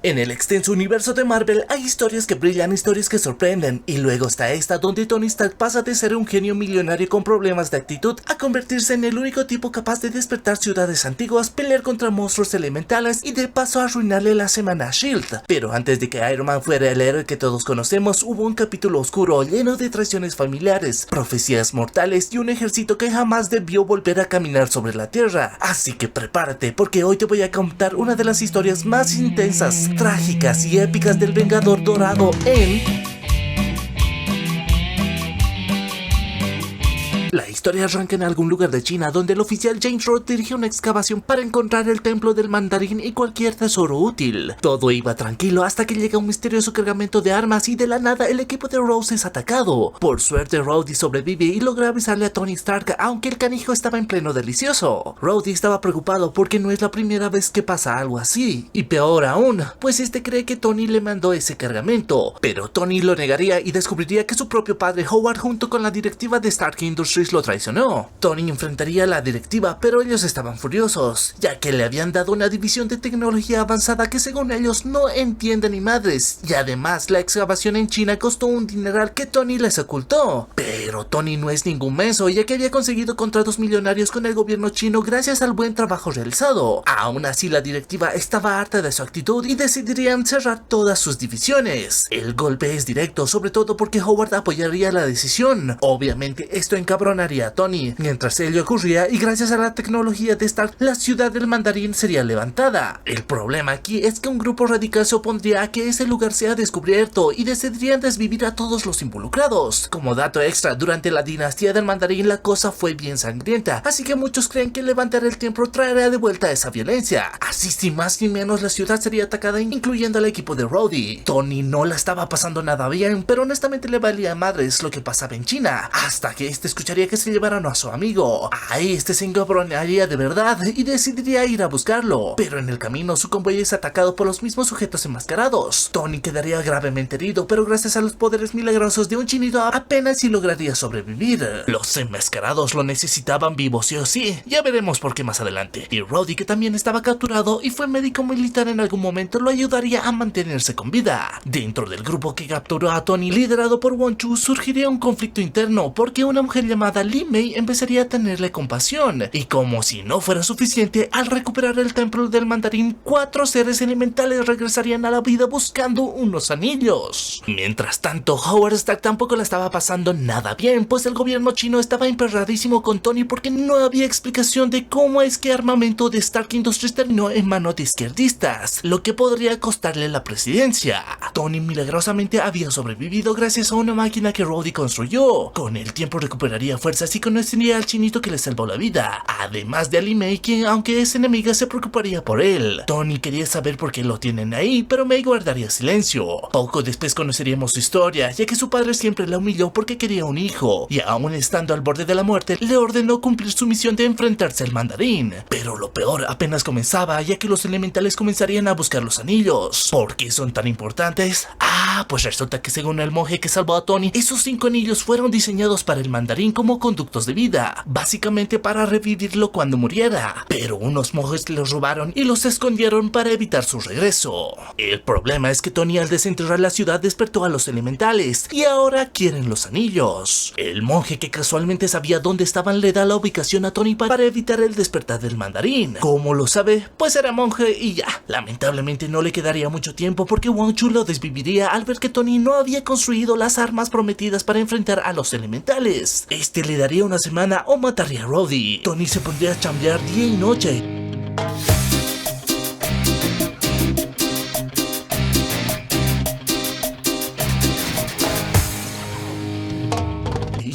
En el extenso universo de Marvel hay historias que brillan, historias que sorprenden, y luego está esta donde Tony Stark pasa de ser un genio millonario con problemas de actitud a convertirse en el único tipo capaz de despertar ciudades antiguas, pelear contra monstruos elementales y de paso arruinarle la semana a S.H.I.E.L.D. Pero antes de que Iron Man fuera el héroe que todos conocemos, hubo un capítulo oscuro lleno de traiciones familiares, profecías mortales y un ejército que jamás debió volver a caminar sobre la tierra. Así que prepárate, porque hoy te voy a contar una de las historias más intensas, trágicas y épicas del Vengador Dorado en... La historia arranca en algún lugar de China, donde el oficial James Rhodes dirige una excavación para encontrar el templo del mandarín y cualquier tesoro útil. Todo iba tranquilo hasta que llega un misterioso cargamento de armas y de la nada el equipo de Rhodes es atacado. Por suerte Rhodey sobrevive y logra avisarle a Tony Stark, aunque el canijo estaba en pleno delicioso. Rhodey estaba preocupado porque no es la primera vez que pasa algo así, y peor aún, pues este cree que Tony le mandó ese cargamento, pero Tony lo negaría y descubriría que su propio padre Howard junto con la directiva de Stark Industries lo traicionó. Tony enfrentaría a la directiva, pero ellos estaban furiosos, ya que le habían dado una división de tecnología avanzada que según ellos no entiende ni madres, y además la excavación en China costó un dineral que Tony les ocultó. Pero Tony no es ningún menso, ya que había conseguido contratos millonarios con el gobierno chino gracias al buen trabajo realizado. Aún así la directiva estaba harta de su actitud y decidirían cerrar todas sus divisiones. El golpe es directo, sobre todo porque Howard apoyaría la decisión. Obviamente esto encabronaría a Tony. Mientras ello ocurría y gracias a la tecnología de Stark, la ciudad del mandarín sería levantada. El problema aquí es que un grupo radical se opondría a que ese lugar sea descubierto y decidirían desvivir a todos los involucrados. Como dato extra, durante la dinastía del mandarín la cosa fue bien sangrienta, así que muchos creen que levantar el templo traerá de vuelta esa violencia. Así sin más ni menos la ciudad sería atacada, incluyendo al equipo de Rhodey. Tony no la estaba pasando nada bien, pero honestamente le valía madres lo que pasaba en China, hasta que este escucharía que se llevaran a su amigo. Ahí este se encabronaría de verdad y decidiría ir a buscarlo, pero en el camino su convoy es atacado por los mismos sujetos enmascarados. Tony quedaría gravemente herido, pero gracias a los poderes milagrosos de un chinito apenas si lograría sobrevivir. Los enmascarados lo necesitaban vivo sí o sí, ya veremos por qué más adelante. Y Rhodey, que también estaba capturado y fue médico militar en algún momento, lo ayudaría a mantenerse con vida. Dentro del grupo que capturó a Tony, liderado por Wong Chu, surgiría un conflicto interno porque una mujer llamada Li Mei empezaría a tenerle compasión, y como si no fuera suficiente, al recuperar el templo del mandarín, 4 seres elementales regresarían a la vida buscando unos anillos. Mientras tanto, Howard Stark tampoco la estaba pasando nada bien, pues el gobierno chino estaba emperradísimo con Tony porque no había explicación de cómo es que armamento de Stark Industries terminó en manos de izquierdistas, lo que podría costarle la presidencia. Tony milagrosamente había sobrevivido gracias a una máquina que Rhodey construyó. Con el tiempo recuperaría fuerzas y conocería al chinito que le salvó la vida, además de a Li Mei, quien aunque es enemiga se preocuparía por él. Tony quería saber por qué lo tienen ahí, pero Mei guardaría silencio. Poco después conoceríamos su historia, ya que su padre siempre la humilló porque quería un hijo, y aún estando al borde de la muerte, le ordenó cumplir su misión de enfrentarse al mandarín. Pero lo peor apenas comenzaba, ya que los elementales comenzarían a buscar los anillos. ¿Por qué son tan importantes? Pues resulta que según el monje que salvó a Tony, esos 5 anillos fueron diseñados para el mandarín como conductos de vida, básicamente para revivirlo cuando muriera, pero unos monjes los robaron y los escondieron para evitar su regreso. El problema es que Tony, al desenterrar la ciudad, despertó a los elementales y ahora quieren los anillos. El monje, que casualmente sabía dónde estaban, le da la ubicación a Tony para evitar el despertar del mandarín. ¿Cómo lo sabe? Pues era monje y ya. Lamentablemente no le quedaría mucho tiempo porque Wong Chu lo desviviría al ver que Tony no había construido las armas prometidas para enfrentar a los elementales. Este le daría una semana o mataría a Rhodey. Tony se pondría a chambear día y noche.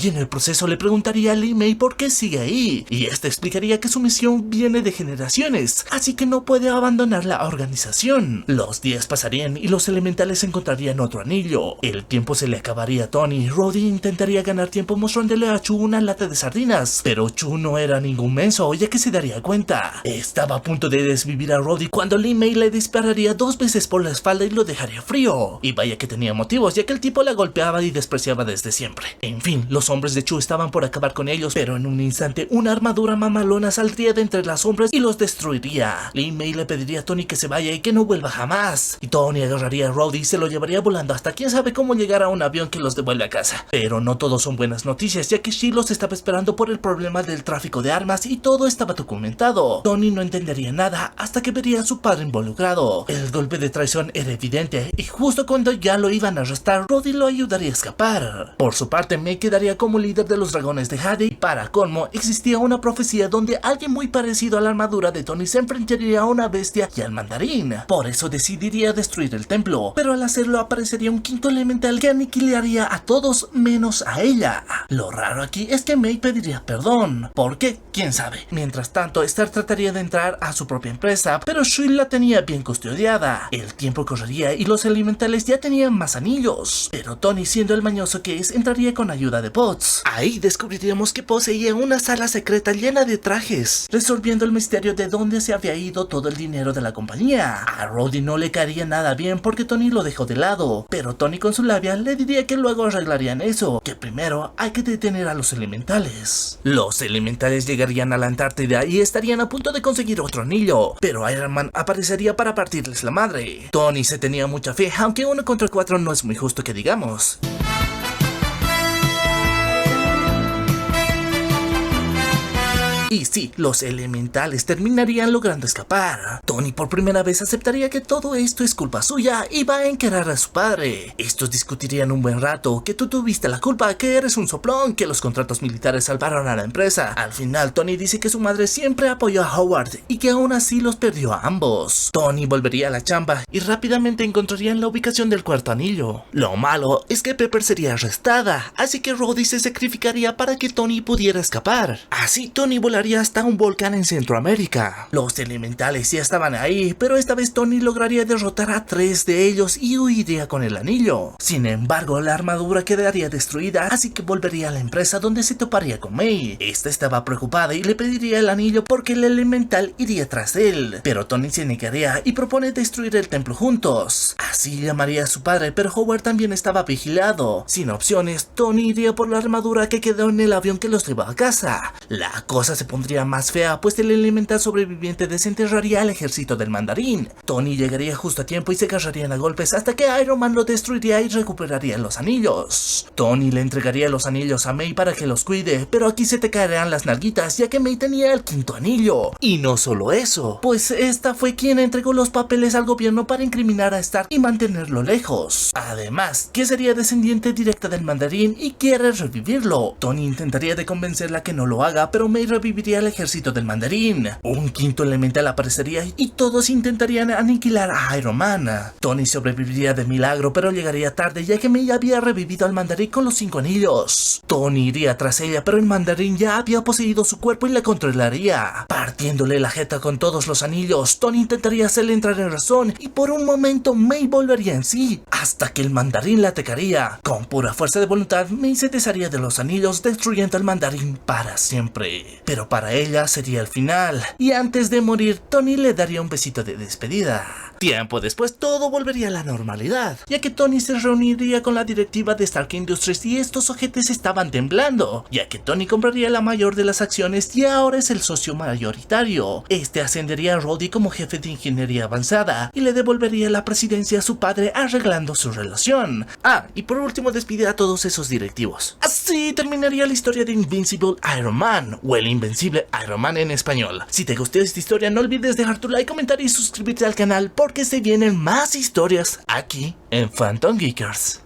Y en el proceso le preguntaría a Li Mei por qué sigue ahí, y esta explicaría que su misión viene de generaciones, así que no puede abandonar la organización. Los días pasarían y los elementales encontrarían otro anillo. El tiempo se le acabaría a Tony. Rhodey intentaría ganar tiempo mostrándole a Chu una lata de sardinas, pero Chu no era ningún menso, ya que se daría cuenta. Estaba a punto de desvivir a Rhodey cuando Li Mei le dispararía 2 veces por la espalda y lo dejaría frío. Y vaya que tenía motivos, ya que el tipo la golpeaba y despreciaba desde siempre. En fin, los hombres de Chu estaban por acabar con ellos, pero en un instante una armadura mamalona saldría de entre las sombras y los destruiría. Lin Mei le pediría a Tony que se vaya y que no vuelva jamás, y Tony agarraría a Rhodey y se lo llevaría volando hasta quién sabe cómo llegar a un avión que los devuelve a casa. Pero no todo son buenas noticias, ya que Shi los estaba esperando por el problema del tráfico de armas y todo estaba documentado. Tony no entendería nada hasta que vería a su padre involucrado. El golpe de traición era evidente, y justo cuando ya lo iban a arrestar, Rhodey lo ayudaría a escapar. Por su parte, Mei quedaría como líder de los dragones de Jade, y para colmo, existía una profecía donde alguien muy parecido a la armadura de Tony se enfrentaría a una bestia y al mandarín. Por eso decidiría destruir el templo, pero al hacerlo aparecería un quinto elemental que aniquilaría a todos menos a ella. Lo raro aquí es que Mei pediría perdón. ¿Por qué? ¿Quién sabe? Mientras tanto, Star trataría de entrar a su propia empresa, pero Shui la tenía bien custodiada. El tiempo correría y los elementales ya tenían más anillos, pero Tony, siendo el mañoso que es, entraría con ayuda de Potts. Ahí descubriríamos que poseía una sala secreta llena de trajes, resolviendo el misterio de dónde se había ido todo el dinero de la compañía. A Rhodey no le caería nada bien porque Tony lo dejó de lado, pero Tony con su labia le diría que luego arreglarían eso, que primero hay que detener a los elementales. Los elementales llegarían a la Antártida y estarían a punto de conseguir otro anillo, pero Iron Man aparecería para partirles la madre. Tony se tenía mucha fe, aunque 1 contra 4 no es muy justo que digamos. Y sí, los elementales terminarían logrando escapar. Tony por primera vez aceptaría que todo esto es culpa suya y va a encarar a su padre. Estos discutirían un buen rato, que tú tuviste la culpa, que eres un soplón, que los contratos militares salvaron a la empresa. Al final, Tony dice que su madre siempre apoyó a Howard y que aún así los perdió a ambos. Tony volvería a la chamba y rápidamente encontrarían la ubicación del cuarto anillo. Lo malo es que Pepper sería arrestada, así que Rhodey se sacrificaría para que Tony pudiera escapar. Así Tony volaría hasta un volcán en Centroamérica. Los elementales ya estaban ahí, pero esta vez Tony lograría derrotar a 3 de ellos y huiría con el anillo. Sin embargo, la armadura quedaría destruida, así que volvería a la empresa donde se toparía con Mei. Esta estaba preocupada y le pediría el anillo porque el elemental iría tras él, pero Tony se negaría y propone destruir el templo juntos. Así llamaría a su padre, pero Howard también estaba vigilado. Sin opciones, Tony iría por la armadura que quedó en el avión que los llevó a casa. La cosa se pondría más fea, pues el elemental sobreviviente desenterraría al ejército del mandarín. Tony llegaría justo a tiempo y se agarrarían a golpes hasta que Iron Man lo destruiría y recuperaría los anillos. Tony le entregaría los anillos a Mei para que los cuide, pero aquí se te caerán las nalguitas, ya que Mei tenía el quinto anillo. Y no solo eso, pues esta fue quien entregó los papeles al gobierno para incriminar a Stark y mantenerlo lejos. Además, que sería descendiente directa del mandarín y quiere revivirlo. Tony intentaría de convencerla que no lo haga, pero Mei reviviría al ejército del mandarín. Un quinto elemental aparecería y todos intentarían aniquilar a Iron Man. Tony sobreviviría de milagro, pero llegaría tarde ya que Mei había revivido al mandarín con los 5 anillos. Tony iría tras ella, pero el mandarín ya había poseído su cuerpo y la controlaría. Partiéndole la jeta con todos los anillos, Tony intentaría hacerle entrar en razón y por un momento Mei volvería en sí, hasta que el mandarín la atacaría. Con pura fuerza de voluntad, Mei se desharía de los anillos, destruyendo al mandarín para siempre. Pero para ella sería el final, y antes de morir, Tony le daría un besito de despedida. Tiempo después todo volvería a la normalidad, ya que Tony se reuniría con la directiva de Stark Industries y estos ojetes estaban temblando, ya que Tony compraría la mayor de las acciones y ahora es el socio mayoritario. Este ascendería a Rhodey como jefe de ingeniería avanzada y le devolvería la presidencia a su padre arreglando su relación. Y por último despide a todos esos directivos. Así terminaría la historia de Invincible Iron Man, o el Invencible Iron Man en español. Si te gustó esta historia no olvides dejar tu like, comentar y suscribirte al canal porque se vienen más historias aquí en Phantom Geekers.